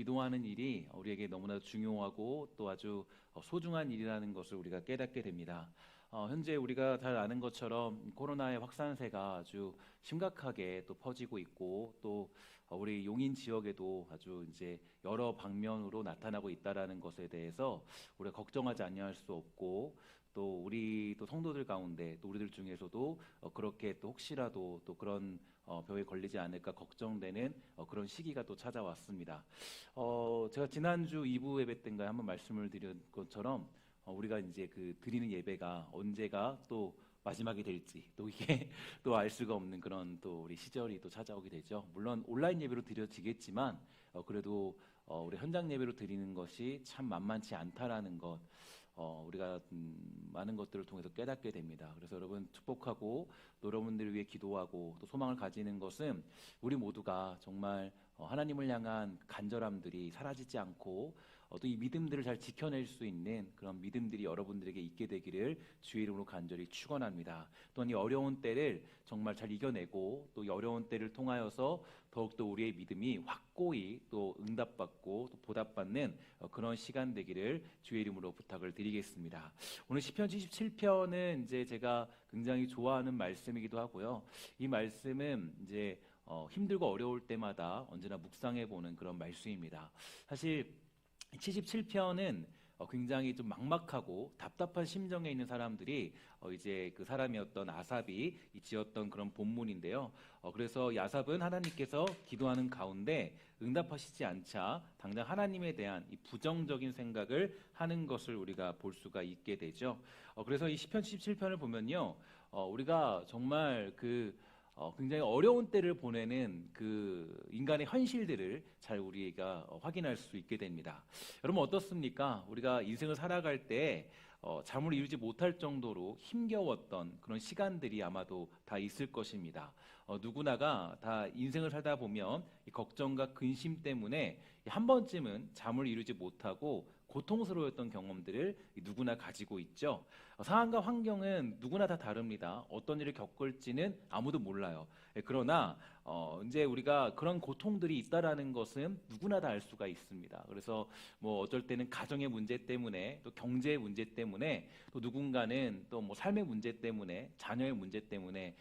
기도하는 일이 우리에게 너무나 중요하고 또 아주 소중한 일이라는 것을 우리가 깨닫게 됩니다. 현재 우리가 잘 아는 것처럼 코로나의 확산세가 아주 심각하게 또 퍼지고 있고 또 우리 용인 지역에도 아주 이제 여러 방면으로 나타나고 있다라는 것에 대해서 우리가 걱정하지 아니할 수 없고 또 우리 또 성도들 가운데 또 우리들 중에서도 그렇게 또 혹시라도 또 그런 병에 걸리지 않을까 걱정되는 그런 시기가 또 찾아왔습니다. 제가 지난주 2부 예배 때인가 한번 말씀을 드린 것처럼 우리가 이제 그 드리는 예배가 언제가 또 마지막이 될지 또 이게 또 알 수가 없는 그런 또 우리 시절이 또 찾아오게 되죠. 물론 온라인 예배로 드려지겠지만 그래도 우리 현장 예배로 드리는 것이 참 만만치 않다라는 것 우리가 많은 것들을 통해서 깨닫게 됩니다. 그래서 여러분 축복하고 또 여러분들을 위해 기도하고 또 소망을 가지는 것은 우리 모두가 정말 하나님을 향한 간절함들이 사라지지 않고 또 이 믿음들을 잘 지켜낼 수 있는 그런 믿음들이 여러분들에게 있게 되기를 주의 이름으로 간절히 축원합니다. 또한 이 어려운 때를 정말 잘 이겨내고 또 이 어려운 때를 통하여서 더욱더 우리의 믿음이 확고히 또 응답받고 또 보답받는 그런 시간 되기를 주의 이름으로 부탁을 드리겠습니다. 오늘 시편 77편은 이제 제가 굉장히 좋아하는 말씀이기도 하고요. 이 말씀은 이제 힘들고 어려울 때마다 언제나 묵상해 보는 그런 말씀입니다. 사실 77편은 굉장히 좀 막막하고 답답한 심정에 있는 사람들이 이제 그 사람이었던 아삽이 지었던 그런 본문인데요. 그래서 아삽은 하나님께서 기도하는 가운데 응답하시지 않자 당장 하나님에 대한 이 부정적인 생각을 하는 것을 우리가 볼 수가 있게 되죠. 그래서 이 시편 77편을 보면요, 우리가 정말 굉장히 어려운 때를 보내는 그 인간의 현실들을 잘 우리가 확인할 수 있게 됩니다. 여러분 어떻습니까? 우리가 인생을 살아갈 때 잠을 이루지 못할 정도로 힘겨웠던 그런 시간들이 아마도 다 있을 것입니다. 누구나가 다 인생을 살다 보면 이 걱정과 근심 때문에 한 번쯤은 잠을 이루지 못하고 고통스러웠던 경험들을 누구나 가지고 있죠. 상황과 환경은 누구나 다 다릅니다. 어떤 일을 겪을지는 아무도 몰라요. 그러나 이제 우리가 그런 고통들이 있다라는 것은 누구나 다 알 수가 있습니다. 그래서 뭐 어쩔 때는 가정의 문제 때문에 또 경제의 문제 때문에 또 누군가는 또 뭐 삶의 문제 때문에 자녀의 문제 때문에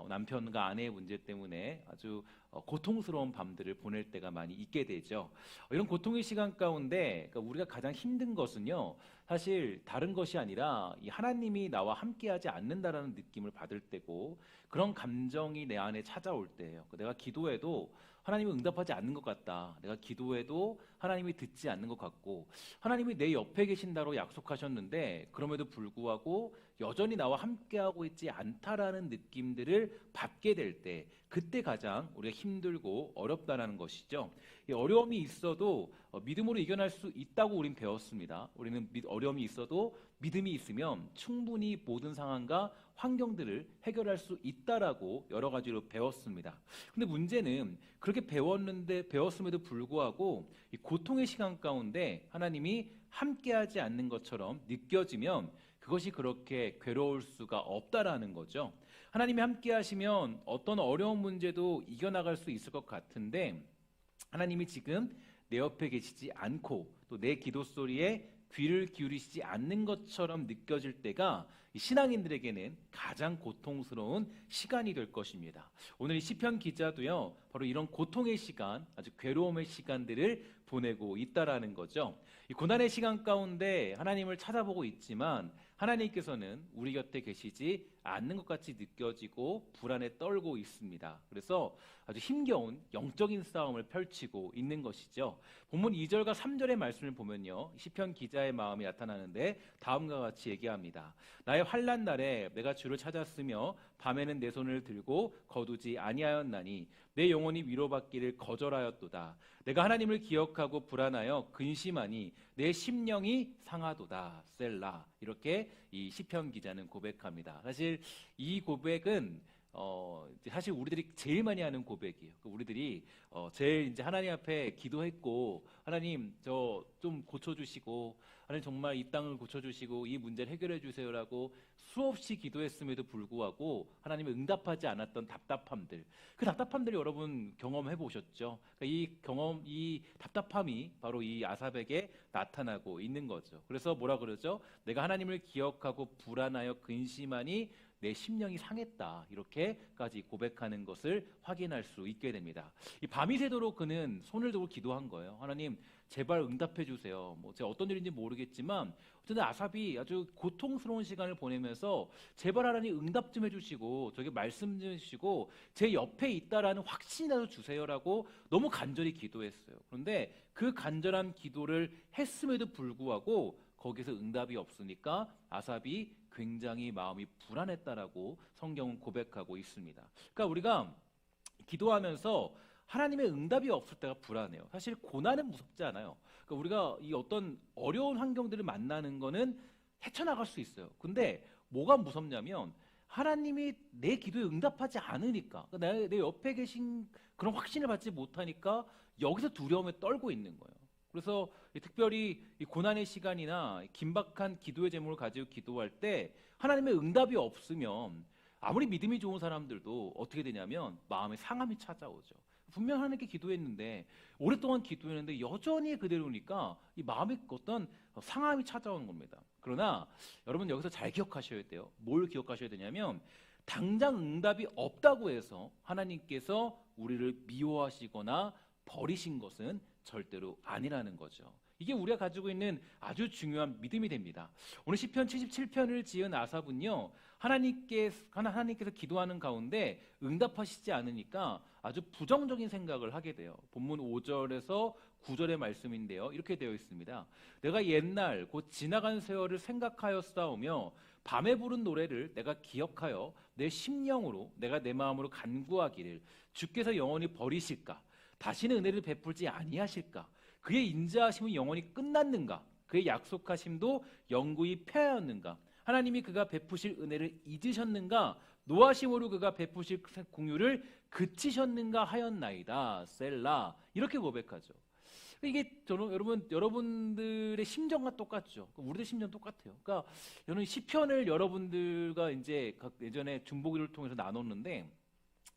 남편과 아내의 문제 때문에 아주 고통스러운 밤들을 보낼 때가 많이 있게 되죠. 이런 고통의 시간 가운데 그러니까 우리가 가장 힘든 것은요, 사실 다른 것이 아니라 이 하나님이 나와 함께하지 않는다라는 느낌을 받을 때고 그런 감정이 내 안에 찾아올 때예요. 내가 기도해도 하나님이 응답하지 않는 것 같다. 내가 기도해도 하나님이 듣지 않는 것 같고 하나님이 내 옆에 계신다고 약속하셨는데 그럼에도 불구하고 여전히 나와 함께하고 있지 않다라는 느낌들을 받게 될 때, 그때 가장 우리가 힘들고 어렵다라는 것이죠. 이 어려움이 있어도 믿음으로 이겨낼 수 있다고 우린 배웠습니다. 우리는 어려움이 있어도 믿음이 있으면 충분히 모든 상황과 환경들을 해결할 수 있다라고 여러 가지로 배웠습니다. 근데 문제는 그렇게 배웠음에도 불구하고 이 고통의 시간 가운데 하나님이 함께하지 않는 것처럼 느껴지면 그것이 그렇게 괴로울 수가 없다라는 거죠. 하나님이 함께하시면 어떤 어려운 문제도 이겨나갈 수 있을 것 같은데 하나님이 지금 내 옆에 계시지 않고 또 내 기도 소리에 귀를 기울이시지 않는 것처럼 느껴질 때가 신앙인들에게는 가장 고통스러운 시간이 될 것입니다. 오늘 이 시편 기자도요, 바로 이런 고통의 시간, 아주 괴로움의 시간들을 보내고 있다라는 거죠. 이 고난의 시간 가운데 하나님을 찾아보고 있지만 하나님께서는 우리 곁에 계시지 않는 것 같이 느껴지고 불안에 떨고 있습니다. 그래서 아주 힘겨운 영적인 싸움을 펼치고 있는 것이죠. 본문 2절과 3절의 말씀을 보면요, 시편 기자의 마음이 나타나는데 다음과 같이 얘기합니다. 나의 환난 날에 내가 주를 찾았으며 밤에는 내 손을 들고 거두지 아니하였나니 내 영혼이 위로받기를 거절하였도다. 내가 하나님을 기억하고 불안하여 근심하니 내 심령이 상하도다. 셀라. 이렇게 이 시편 기자는 고백합니다. 사실 이 고백은 사실 우리들이 제일 많이 하는 고백이에요. 우리들이 제일 이제 하나님 앞에 기도했고 하나님 저 좀 고쳐주시고 하나님 정말 이 땅을 고쳐주시고 이 문제를 해결해 주세요라고 수없이 기도했음에도 불구하고 하나님이 응답하지 않았던 답답함들, 그 답답함들을 여러분 경험해 보셨죠? 그러니까 이 답답함이 바로 이 아삽에게 나타나고 있는 거죠. 그래서 뭐라 그러죠? 내가 하나님을 기억하고 불안하여 근심하니 내 심령이 상했다, 이렇게까지 고백하는 것을 확인할 수 있게 됩니다. 이 밤이 새도록 그는 손을 들고 기도한 거예요. 하나님 제발 응답해 주세요. 뭐 제가 어떤 일인지 모르겠지만 어쨌든 아삽이 아주 고통스러운 시간을 보내면서 제발 하나님 응답 좀 해주시고 저게 말씀 좀 해주시고 제 옆에 있다라는 확신이라도 주세요라고 너무 간절히 기도했어요. 그런데 그 간절한 기도를 했음에도 불구하고 거기서 응답이 없으니까 아삽이 굉장히 마음이 불안했다라고 성경은 고백하고 있습니다. 그러니까 우리가 기도하면서 하나님의 응답이 없을 때가 불안해요. 사실 고난은 무섭지 않아요. 그러니까 우리가 이 어떤 어려운 환경들을 만나는 거는 헤쳐나갈 수 있어요. 근데 뭐가 무섭냐면 하나님이 내 기도에 응답하지 않으니까, 그러니까 내 옆에 계신 그런 확신을 받지 못하니까 여기서 두려움에 떨고 있는 거예요. 그래서 특별히 이 고난의 시간이나 긴박한 기도의 제목을 가지고 기도할 때 하나님의 응답이 없으면 아무리 믿음이 좋은 사람들도 어떻게 되냐면 마음에 상함이 찾아오죠. 분명 하나님께 기도했는데 오랫동안 기도했는데 여전히 그대로니까 이 마음에 어떤 상함이 찾아오는 겁니다. 그러나 여러분 여기서 잘 기억하셔야 돼요. 뭘 기억하셔야 되냐면 당장 응답이 없다고 해서 하나님께서 우리를 미워하시거나 버리신 것은 절대로 아니라는 거죠. 이게 우리가 가지고 있는 아주 중요한 믿음이 됩니다. 오늘 시편 77편을 지은 아삽은요, 하나님께서 기도하는 가운데 응답하시지 않으니까 아주 부정적인 생각을 하게 돼요. 본문 5절에서 9절의 말씀인데요, 이렇게 되어 있습니다. 내가 옛날 곧 지나간 세월을 생각하여 싸우며 밤에 부른 노래를 내가 기억하여 내 심령으로 내가 내 마음으로 간구하기를 주께서 영원히 버리실까? 다시는 은혜를 베풀지 아니하실까? 그의 인자하심은 영원히 끝났는가? 그의 약속하심도 영구히 폐하였는가? 하나님이 그가 베푸실 은혜를 잊으셨는가? 노하심으로 그가 베푸실 공유를 그치셨는가 하였나이다. 셀라. 이렇게 고백하죠. 이게 여러분들의 심정과 똑같죠. 우리들 심정 똑같아요. 그러니까 저는 시편을 여러분들과 이제 예전에 중보기도를 통해서 나눴는데,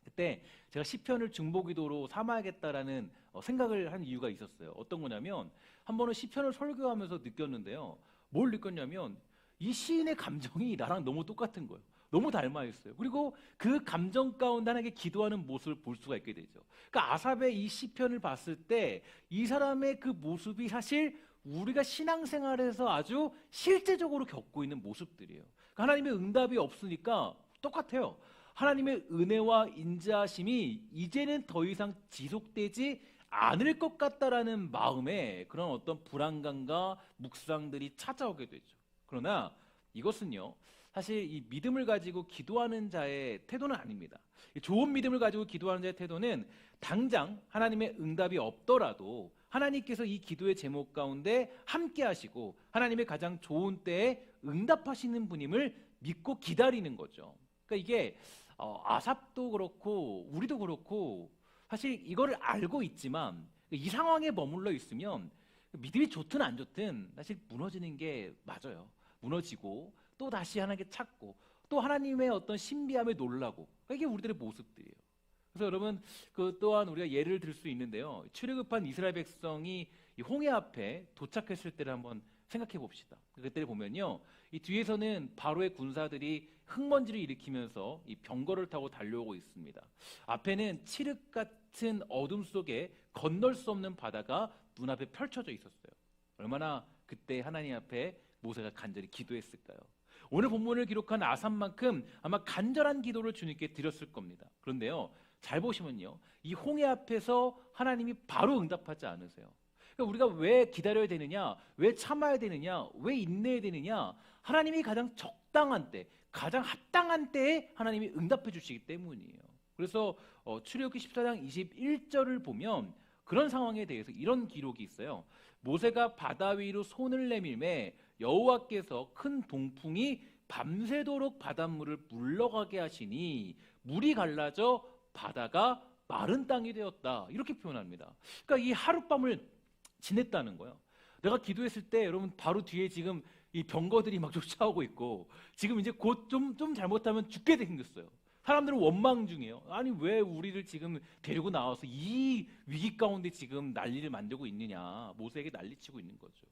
그때 제가 시편을 중보기도로 삼아야겠다라는 생각을 한 이유가 있었어요. 어떤 거냐면 한 번은 시편을 설교하면서 느꼈는데요. 뭘 느꼈냐면 이 시인의 감정이 나랑 너무 똑같은 거예요. 너무 닮아 있어요. 그리고 그 감정 가운데 하나님께 기도하는 모습을 볼 수가 있게 되죠. 그러니까 아삽의 이 시편을 봤을 때 이 사람의 그 모습이 사실 우리가 신앙생활에서 아주 실제적으로 겪고 있는 모습들이에요. 그러니까 하나님의 응답이 없으니까 똑같아요. 하나님의 은혜와 인자하심이 이제는 더 이상 지속되지 않을 것 같다라는 마음에 그런 어떤 불안감과 묵상들이 찾아오게 되죠. 그러나 이것은요, 사실 이 믿음을 가지고 기도하는 자의 태도는 아닙니다. 좋은 믿음을 가지고 기도하는 자의 태도는 당장 하나님의 응답이 없더라도 하나님께서 이 기도의 제목 가운데 함께 하시고 하나님의 가장 좋은 때에 응답하시는 분임을 믿고 기다리는 거죠. 그러니까 이게 아삽도 그렇고 우리도 그렇고 사실 이거를 알고 있지만 이 상황에 머물러 있으면 믿음이 좋든 안 좋든 사실 무너지는 게 맞아요. 무너지고 또 다시 하나님께 찾고 또 하나님의 어떤 신비함에 놀라고, 그러니까 이게 우리들의 모습들이에요. 그래서 여러분 그 또한 우리가 예를 들 수 있는데요. 출애굽한 이스라엘 백성이 이 홍해 앞에 도착했을 때를 한번 생각해 봅시다. 그때를 보면요, 이 뒤에서는 바로의 군사들이 흙먼지를 일으키면서 이 병거를 타고 달려오고 있습니다. 앞에는 칠흑 같은 어둠 속에 건널 수 없는 바다가 눈앞에 펼쳐져 있었어요. 얼마나 그때 하나님 앞에 모세가 간절히 기도했을까요? 오늘 본문을 기록한 아삽만큼 아마 간절한 기도를 주님께 드렸을 겁니다. 그런데요, 잘 보시면요, 이 홍해 앞에서 하나님이 바로 응답하지 않으세요. 그러니까 우리가 왜 기다려야 되느냐, 왜 참아야 되느냐, 왜 인내해야 되느냐, 하나님이 가장 적당한 때, 가장 합당한 때에 하나님이 응답해 주시기 때문이에요. 그래서 출애굽기 14장 21절을 보면 그런 상황에 대해서 이런 기록이 있어요. 모세가 바다 위로 손을 내밀매 여호와께서 큰 동풍이 밤새도록 바닷물을 물러가게 하시니 물이 갈라져 바다가 마른 땅이 되었다, 이렇게 표현합니다. 그러니까 이 하룻밤을 지냈다는 거예요. 내가 기도했을 때 여러분 바로 뒤에 지금 이 병거들이 막 쫓아오고 있고 지금 이제 곧 좀 잘못하면 죽게 생겼어요. 사람들은 원망 중이에요. 아니 왜 우리를 지금 데리고 나와서 이 위기 가운데 지금 난리를 만들고 있느냐. 모세에게 난리치고 있는 거죠.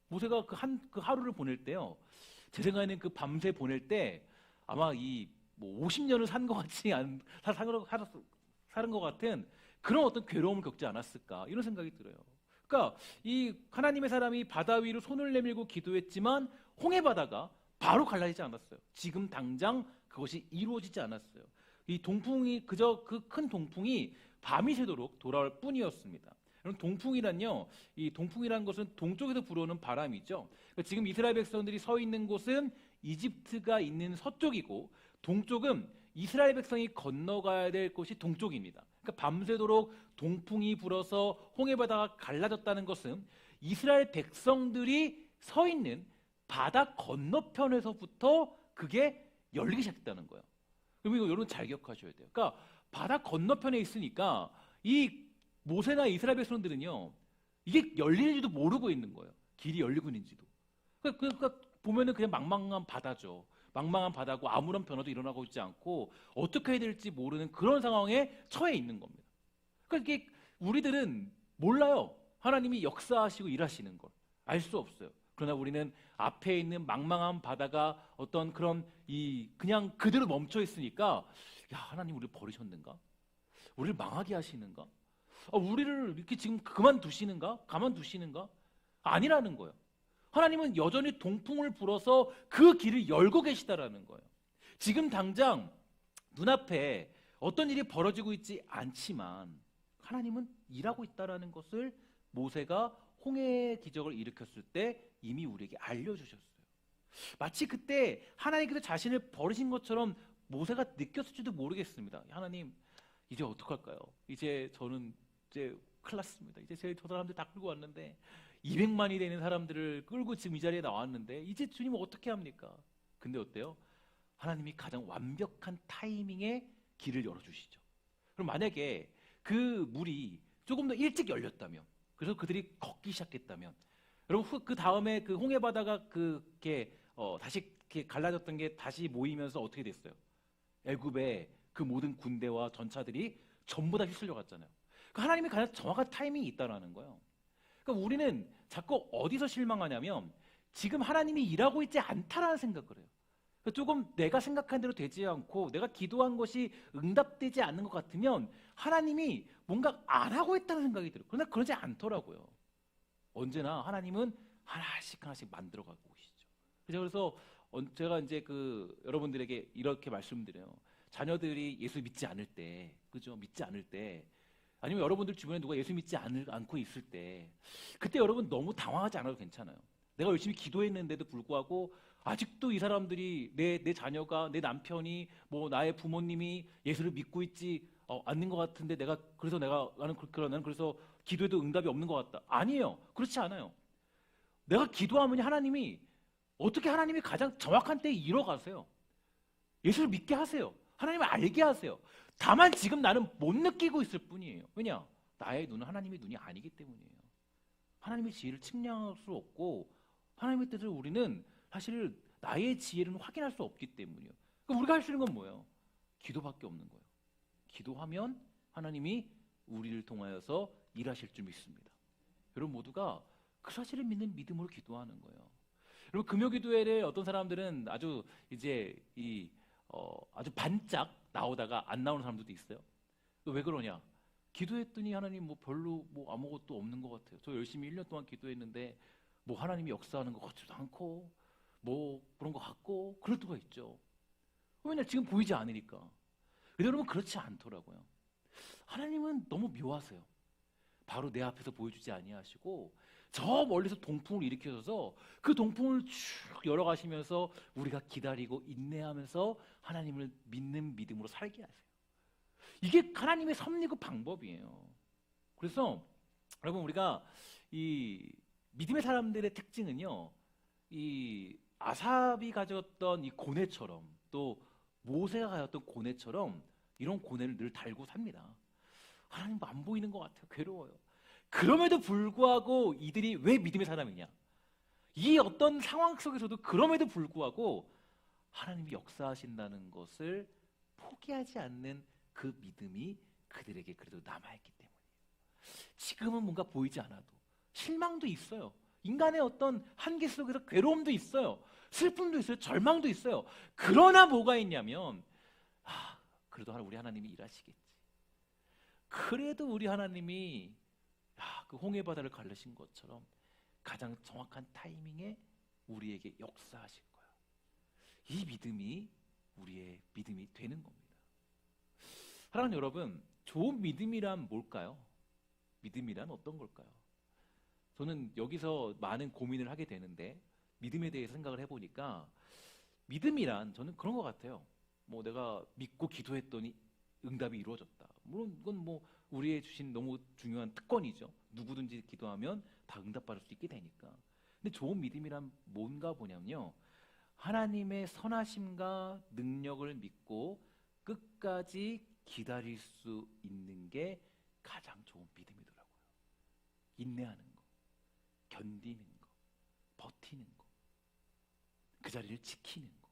모세가 그 하루를 보낼 때요. 제 생각에는 그 밤새 보낼 때 아마 이 뭐 50년을 산 것 같지 사는 것 같은 그런 어떤 괴로움을 겪지 않았을까 이런 생각이 들어요. 그러니까 이 하나님의 사람이 바다 위로 손을 내밀고 기도했지만 홍해 바다가 바로 갈라지지 않았어요. 지금 당장 그것이 이루어지지 않았어요. 이 동풍이 그저 그 큰 동풍이 밤이 새도록 돌아올 뿐이었습니다. 여러분 동풍이란요, 이 동풍이라는 것은 동쪽에서 불어오는 바람이죠. 그러니까 지금 이스라엘 백성들이 서 있는 곳은 이집트가 있는 서쪽이고 동쪽은 이스라엘 백성이 건너가야 될 곳이 동쪽입니다. 그러니까 밤새도록 동풍이 불어서 홍해바다가 갈라졌다는 것은 이스라엘 백성들이 서 있는 바다 건너편에서부터 그게 열리기 시작했다는 거예요. 그럼 이거 여러분 잘 기억하셔야 돼요. 그러니까 바다 건너편에 있으니까 이 모세나 이스라엘 백성들은요 이게 열리는지도 모르고 있는 거예요. 길이 열리고 있는지도. 그러니까 보면은 그냥 망망한 바다죠. 망망한 바다고 아무런 변화도 일어나고 있지 않고 어떻게 해야 될지 모르는 그런 상황에 처해 있는 겁니다. 그러니까 이게 우리들은 몰라요. 하나님이 역사하시고 일하시는 걸 알 수 없어요. 그러나 우리는 앞에 있는 망망한 바다가 어떤 그런 그냥 그대로 멈춰 있으니까 야 하나님 우리를 버리셨는가? 우리를 망하게 하시는가? 우리를 이렇게 지금 그만두시는가? 가만두시는가? 아니라는 거예요. 하나님은 여전히 동풍을 불어서 그 길을 열고 계시다라는 거예요. 지금 당장 눈앞에 어떤 일이 벌어지고 있지 않지만 하나님은 일하고 있다라는 것을 모세가 홍해의 기적을 일으켰을 때 이미 우리에게 알려주셨어요. 마치 그때 하나님께서 자신을 버리신 것처럼 모세가 느꼈을지도 모르겠습니다. 하나님 이제 어떡할까요? 이제 저는 이제 큰일 났습니다. 이제 저 사람들 다 끌고 왔는데 200만이 되는 사람들을 끌고 지금 이 자리에 나왔는데 이제 주님 어떻게 합니까? 근데 어때요? 하나님이 가장 완벽한 타이밍에 길을 열어주시죠. 그럼 만약에 그 물이 조금 더 일찍 열렸다면, 그래서 그들이 걷기 시작했다면, 여러분 그 다음에 그 홍해 바다가 다시 이렇게 갈라졌던 게 다시 모이면서 어떻게 됐어요? 애굽의 그 모든 군대와 전차들이 전부 다 휩쓸려 갔잖아요. 그러니까 하나님이 가장 정확한 타이밍이 있다라는 거예요. 그러니까 우리는 자꾸 어디서 실망하냐면 지금 하나님이 일하고 있지 않다라는 생각을 해요. 그러니까 조금 내가 생각한 대로 되지 않고 내가 기도한 것이 응답되지 않는 것 같으면 하나님이 뭔가 안 하고 있다는 생각이 들어요. 그러나 그러지 않더라고요. 언제나 하나님은 하나씩 만들어가고 계시죠. 그래서 제가 이제 여러분들에게 이렇게 말씀드려요. 자녀들이 예수 믿지 않을 때, 그죠? 믿지 않을 때, 아니면 여러분들 주변에 누가 예수 믿지 않고 있을 때, 그때 여러분 너무 당황하지 않아도 괜찮아요. 내가 열심히 기도했는데도 불구하고 아직도 이 사람들이 내 자녀가, 내 남편이, 뭐 나의 부모님이 예수를 믿고 있지 않는 것 같은데 나는 그래서 기도해도 응답이 없는 것 같다. 아니에요. 그렇지 않아요. 내가 기도하면 하나님이 가장 정확한 때에 이뤄가세요. 예수를 믿게 하세요. 하나님을 알게 하세요. 다만 지금 나는 못 느끼고 있을 뿐이에요. 왜냐? 나의 눈은 하나님의 눈이 아니기 때문이에요. 하나님의 지혜를 측량할 수 없고 하나님의 뜻을 우리는 사실 나의 지혜는 확인할 수 없기 때문이에요. 그럼 우리가 할 수 있는 건 뭐예요? 기도밖에 없는 거예요. 기도하면 하나님이 우리를 통하여서 일하실 줄 믿습니다. 여러분 모두가 그 사실을 믿는 믿음으로 기도하는 거예요. 여러분 금요기도회를 어떤 사람들은 아주 이제 아주 반짝 나오다가 안 나오는 사람들도 있어요. 왜 그러냐? 기도했더니 하나님 별로 아무것도 없는 것 같아요. 저 열심히 1년 동안 기도했는데 하나님이 역사하는 것 같지도 않고 그런 것 같고 그럴 때가 있죠. 왜냐? 지금 보이지 않으니까. 근데 여러분 그렇지 않더라고요. 하나님은 너무 묘하세요. 바로 내 앞에서 보여주지 아니하시고 저 멀리서 동풍을 일으켜서 그 동풍을 쭉 열어가시면서 우리가 기다리고 인내하면서 하나님을 믿는 믿음으로 살게 하세요. 이게 하나님의 섭리고 방법이에요. 그래서 여러분 우리가 이 믿음의 사람들의 특징은요, 이 아삽이 가졌던 이 고뇌처럼 또 모세가 가졌던 고뇌처럼 이런 고뇌를 늘 달고 삽니다. 하나님 안 보이는 것 같아요. 괴로워요. 그럼에도 불구하고 이들이 왜 믿음의 사람이냐? 이 어떤 상황 속에서도 그럼에도 불구하고 하나님이 역사하신다는 것을 포기하지 않는 그 믿음이 그들에게 그래도 남아있기 때문이에요. 지금은 뭔가 보이지 않아도 실망도 있어요. 인간의 어떤 한계 속에서 괴로움도 있어요. 슬픔도 있어요. 절망도 있어요. 그러나 뭐가 있냐면 그래도 우리 하나님이 일하시겠지. 그래도 우리 하나님이 그 홍해 바다를 가르신 것처럼 가장 정확한 타이밍에 우리에게 역사하실 거야. 이 믿음이 우리의 믿음이 되는 겁니다. 사랑하는 여러분, 좋은 믿음이란 뭘까요? 믿음이란 어떤 걸까요? 저는 여기서 많은 고민을 하게 되는데 믿음에 대해서 생각을 해보니까 믿음이란 저는 그런 것 같아요. 뭐 내가 믿고 기도했더니 응답이 이루어졌다. 물론 이건 뭐 우리의 주신 너무 중요한 특권이죠. 누구든지 기도하면 다 응답받을 수 있게 되니까. 근데 좋은 믿음이란 뭔가 보냐면요, 하나님의 선하심과 능력을 믿고 끝까지 기다릴 수 있는 게 가장 좋은 믿음이더라고요. 인내하는 거, 견디는 거, 버티는 거, 그 자리를 지키는 거.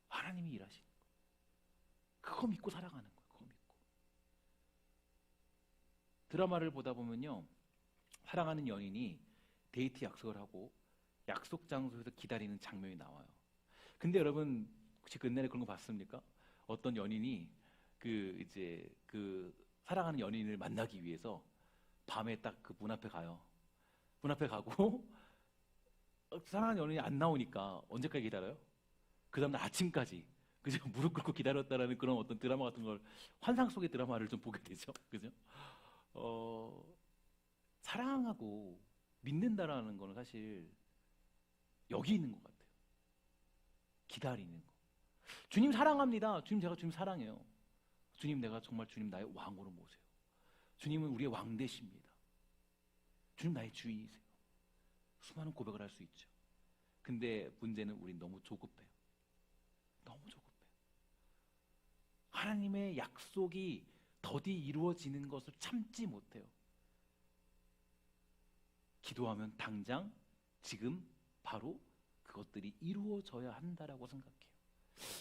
하나님이 일하시는 거. 그거 믿고 살아가는 거예요. 그거 믿고. 드라마를 보다 보면요, 사랑하는 연인이 데이트 약속을 하고 약속 장소에서 기다리는 장면이 나와요. 근데 여러분 혹시 옛날에 그런 거 봤습니까? 어떤 연인이 그 사랑하는 연인을 만나기 위해서 밤에 딱 그 문 앞에 가요. 문 앞에 가고 사랑하는 연인이 안 나오니까 언제까지 기다려요? 그 다음날 아침까지 그죠? 무릎 꿇고 기다렸다라는 그런 어떤 드라마 같은 걸, 환상 속의 드라마를 좀 보게 되죠. 그죠? 사랑하고 믿는다라는 거는 사실 여기 있는 것 같아요. 기다리는 거. 주님 사랑합니다. 주님, 제가 주님 사랑해요. 주님, 내가 정말 주님 나의 왕으로 모세요. 주님은 우리의 왕 되십니다. 주님 나의 주인이세요. 수많은 고백을 할 수 있죠. 근데 문제는 우린 너무 조급해요. 너무 조급해요. 하나님의 약속이 더디 이루어지는 것을 참지 못해요. 기도하면 당장 지금 바로 그것들이 이루어져야 한다라고 생각해요.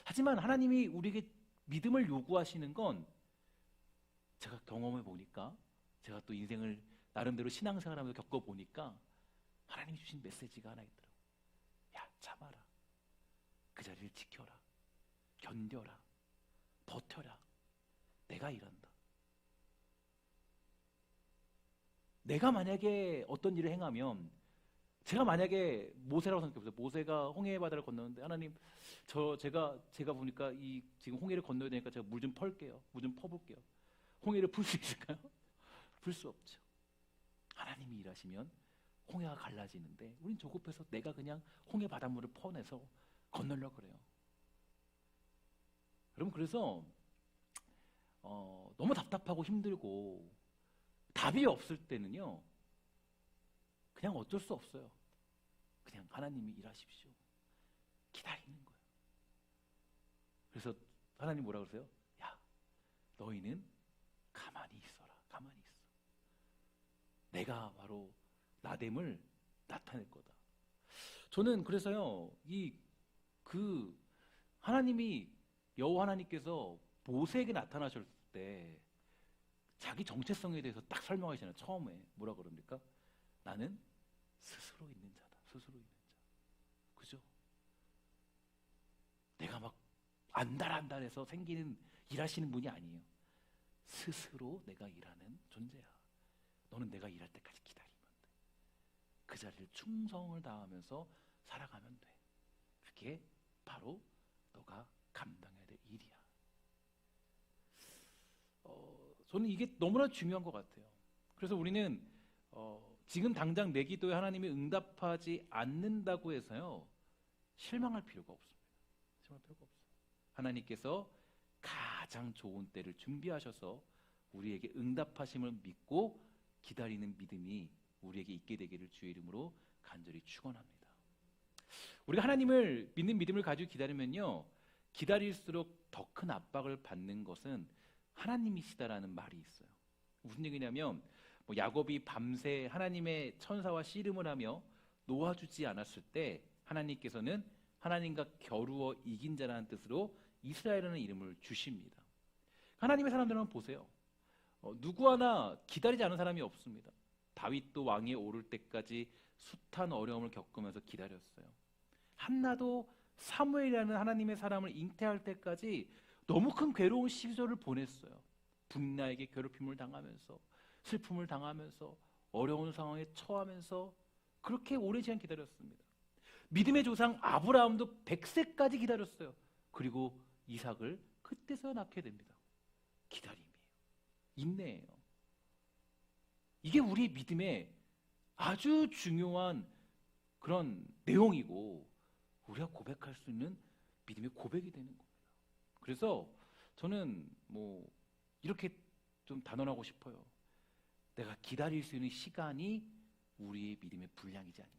하지만 하나님이 우리에게 믿음을 요구하시는 건, 제가 경험해 보니까, 제가 또 인생을 나름대로 신앙생활하면서 겪어보니까 하나님이 주신 메시지가 하나 있더라고요. 야, 참아라. 그 자리를 지켜라. 견뎌라. 버텨라. 내가 일한다. 내가 만약에 어떤 일을 행하면, 제가 만약에 모세라고 생각해보세요. 모세가 홍해 바다를 건너는데, 하나님, 제가 보니까 이 지금 홍해를 건너야 되니까 제가 물 좀 펄게요. 물 좀 퍼볼게요. 홍해를 풀 수 있을까요? 풀 수 없죠. 하나님이 일하시면 홍해가 갈라지는데 우린 조급해서 내가 그냥 홍해 바닷물을 퍼내서 건너려고 그래요. 여러분, 그래서 너무 답답하고 힘들고 답이 없을 때는요, 그냥 어쩔 수 없어요. 그냥 하나님이 일하십시오. 기다리는 거예요. 그래서 하나님 뭐라 그러세요? 야, 너희는 가만히 있어라. 가만히 있어. 내가 바로 나됨을 나타낼 거다. 저는 그래서요, 하나님이, 여호와 하나님께서 모세에게 나타나셨을 때 자기 정체성에 대해서 딱 설명하시잖아요. 처음에 뭐라 그럽니까? 나는 스스로 있는 자다. 스스로 있는 자. 그죠? 내가 막 안달안달해서 생기는, 일하시는 분이 아니에요. 스스로 내가 일하는 존재야. 너는 내가 일할 때까지 기다리면 돼. 그 자리를 충성을 다하면서 살아가면 돼. 그게 바로 너가 감당해야 될 일이야. 저는 이게 너무나 중요한 것 같아요. 그래서 우리는 지금 당장 내 기도에 하나님이 응답하지 않는다고 해서요, 실망할 필요가 없습니다. 실망할 필요가 없어요. 하나님께서 가장 좋은 때를 준비하셔서 우리에게 응답하심을 믿고 기다리는 믿음이 우리에게 있게 되기를 주의 이름으로 간절히 축원합니다. 우리가 하나님을 믿는 믿음을 가지고 기다리면요, 기다릴수록 더 큰 압박을 받는 것은 하나님이시다라는 말이 있어요. 무슨 얘기냐면 뭐 야곱이 밤새 하나님의 천사와 씨름을 하며 놓아주지 않았을 때 하나님께서는 하나님과 겨루어 이긴 자라는 뜻으로 이스라엘이라는 이름을 주십니다. 하나님의 사람들은 보세요. 누구 하나 기다리지 않은 사람이 없습니다. 다윗도 왕위에 오를 때까지 숱한 어려움을 겪으면서 기다렸어요. 한나도 사무엘이라는 하나님의 사람을 잉태할 때까지 너무 큰 괴로운 시절을 보냈어요. 분나에게 괴롭힘을 당하면서 슬픔을 당하면서 어려운 상황에 처하면서 그렇게 오랜 시간 기다렸습니다. 믿음의 조상 아브라함도 100세까지 기다렸어요. 그리고 이삭을 그때서야 낳게 됩니다. 기다림이에요. 인내예요. 이게 우리 믿음의 아주 중요한 그런 내용이고 우리가 고백할 수 있는 믿음의 고백이 되는 겁니다. 그래서 저는 뭐 이렇게 좀 단언하고 싶어요. 내가 기다릴 수 있는 시간이 우리의 믿음의 분량이지 않냐.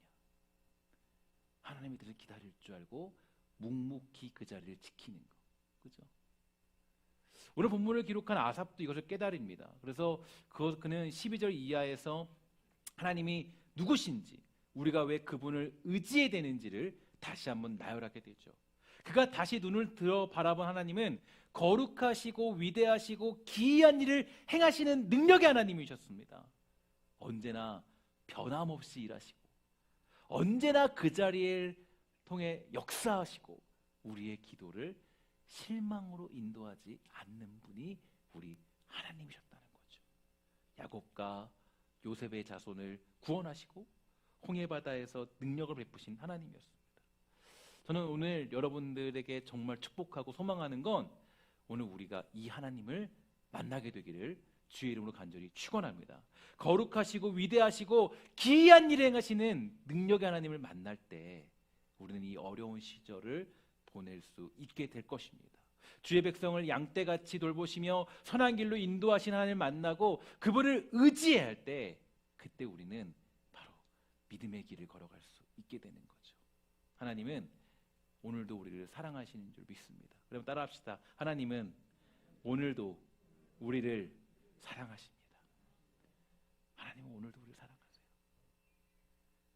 하나님의 뜻을 기다릴 줄 알고 묵묵히 그 자리를 지키는 거. 그죠? 오늘 본문을 기록한 아삽도 이것을 깨달습니다. 그래서 그는 12절 이하에서 하나님이 누구신지, 우리가 왜 그분을 의지해야 되는지를 다시 한번 나열하게 되죠. 그가 다시 눈을 들어 바라본 하나님은 거룩하시고 위대하시고 기이한 일을 행하시는 능력의 하나님이셨습니다. 언제나 변함없이 일하시고 언제나 그 자리를 통해 역사하시고 우리의 기도를 실망으로 인도하지 않는 분이 우리 하나님이셨다는 거죠. 야곱과 요셉의 자손을 구원하시고 홍해바다에서 능력을 베푸신 하나님이었습니다. 저는 오늘 여러분들에게 정말 축복하고 소망하는 건 오늘 우리가 이 하나님을 만나게 되기를 주의 이름으로 간절히 축원합니다. 거룩하시고 위대하시고 기이한 일을 행하시는 능력의 하나님을 만날 때 우리는 이 어려운 시절을 보낼 수 있게 될 것입니다. 주의 백성을 양떼같이 돌보시며 선한 길로 인도하신 하나님을 만나고 그분을 의지해야 할 때 그때 우리는 바로 믿음의 길을 걸어갈 수 있게 되는 거죠. 하나님은 오늘도 우리를 사랑하시는 줄 믿습니다. 그럼 따라합시다. 하나님은 오늘도 우리를 사랑하십니다. 하나님은 오늘도 우리를 사랑하세요.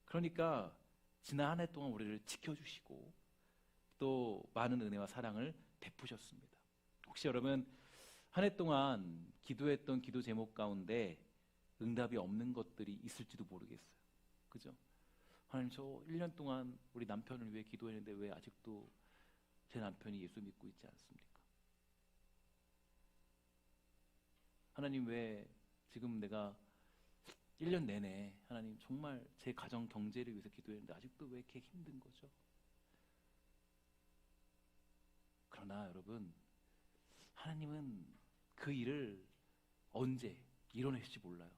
그러니까 지난 한 해 동안 우리를 지켜주시고 또 많은 은혜와 사랑을 베푸셨습니다. 혹시 여러분 한 해 동안 기도했던 기도 제목 가운데 응답이 없는 것들이 있을지도 모르겠어요. 그죠? 하나님, 저 1년 동안 우리 남편을 위해 기도했는데 왜 아직도 제 남편이 예수 믿고 있지 않습니까? 하나님, 왜 지금 내가 1년 내내 하나님 정말 제 가정 경제를 위해서 기도했는데 아직도 왜 이렇게 힘든 거죠? 그러나 여러분, 하나님은 그 일을 언제 이뤄내실지 몰라요.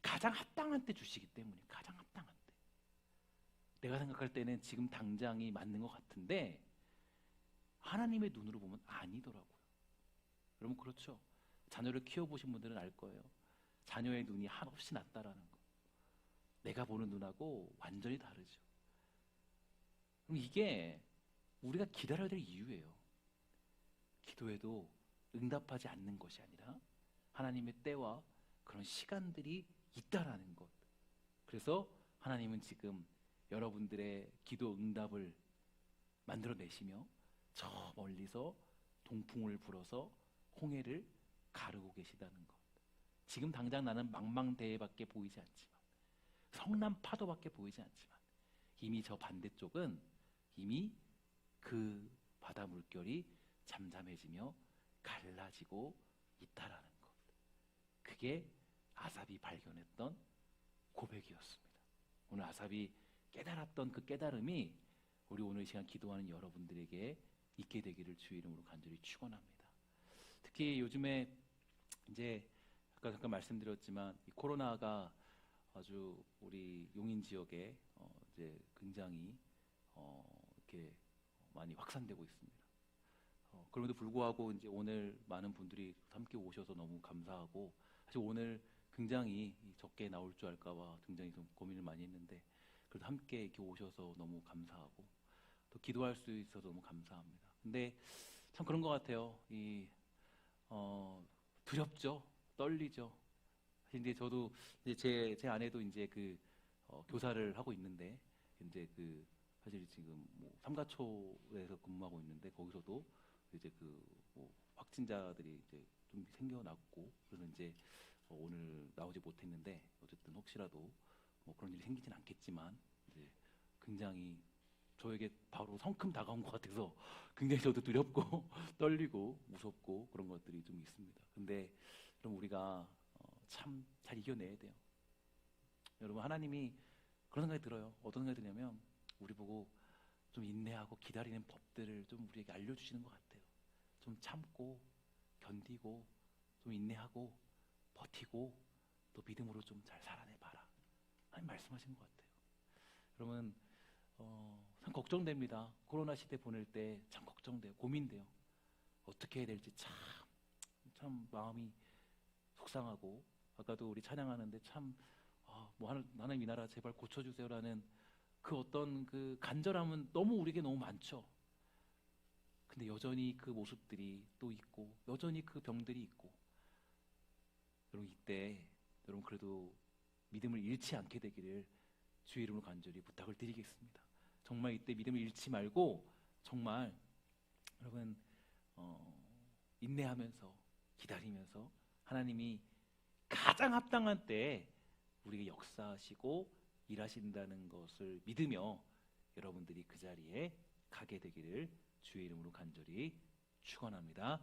가장 합당한 때 주시기 때문에, 가장 합당한 때. 내가 생각할 때는 지금 당장이 맞는 것 같은데 하나님의 눈으로 보면 아니더라고요. 여러분 그렇죠? 자녀를 키워보신 분들은 알 거예요. 자녀의 눈이 한없이 낫다라는 거. 내가 보는 눈하고 완전히 다르죠. 그럼 이게 우리가 기다려야 될 이유예요. 기도해도 응답하지 않는 것이 아니라 하나님의 때와 그런 시간들이 있다라는 것. 그래서 하나님은 지금 여러분들의 기도 응답을 만들어내시며 저 멀리서 동풍을 불어서 홍해를 가르고 계시다는 것. 지금 당장 나는 망망대해밖에 보이지 않지만, 성난 파도밖에 보이지 않지만 이미 저 반대쪽은 이미 그 바다 물결이 잠잠해지며 갈라지고 있다라는 것. 그게 아삽이 발견했던 고백이었습니다. 오늘 아삽이 깨달았던 그 깨달음이 우리 오늘 이 시간 기도하는 여러분들에게 있게 되기를 주의 이름으로 간절히 축원합니다. 특히 요즘에 이제 아까 잠깐 말씀드렸지만 이 코로나가 아주 우리 용인 지역에 이제 굉장히 이렇게 많이 확산되고 있습니다. 그럼에도 불구하고 이제 오늘 많은 분들이 함께 오셔서 너무 감사하고, 사실 오늘 굉장히 적게 나올 줄 알까봐 굉장히 좀 고민을 많이 했는데 그래도 함께 이렇게 오셔서 너무 감사하고 또 기도할 수 있어서 너무 감사합니다. 근데 참 그런 것 같아요. 두렵죠, 떨리죠. 근데 저도 이제 제 아내도 이제 교사를 하고 있는데 이제 사실 지금 뭐 삼가초에서 근무하고 있는데 거기서도 이제 뭐 확진자들이 이제 좀 생겨났고 그래서 이제 오늘 나오지 못했는데 어쨌든 혹시라도 뭐 그런 일이 생기진 않겠지만 이제 굉장히 저에게 바로 성큼 다가온 것 같아서 굉장히 저도 두렵고 떨리고 무섭고 그런 것들이 좀 있습니다. 근데 그럼 우리가 참 잘 이겨내야 돼요. 여러분 하나님이 그런 생각이 들어요. 어떤 생각이 드냐면 우리 보고 좀 인내하고 기다리는 법들을 좀 우리에게 알려주시는 것 같아요. 좀 참고 견디고 좀 인내하고 버티고 또 믿음으로 좀 잘 살아내봐라. 하나님 말씀하시는 것 같아요. 그러면 참 걱정됩니다. 코로나 시대 보낼 때 참 걱정돼요. 고민돼요. 어떻게 해야 될지 참 마음이 속상하고 아까도 우리 찬양하는데 참 뭐 하나님 이 나라 제발 고쳐주세요라는 그 어떤 그 간절함은 우리에게 너무 많죠. 근데 여전히 그 모습들이 또 있고 여전히 그 병들이 있고 여러분 이때 여러분 그래도 믿음을 잃지 않게 되기를 주의 이름으로 간절히 부탁을 드리겠습니다. 정말 이때 믿음을 잃지 말고 정말 여러분 인내하면서 기다리면서 하나님이 가장 합당한 때에 우리에게 역사하시고 일하신다는 것을 믿으며 여러분들이 그 자리에 가게 되기를 주의 이름으로 간절히 축원합니다.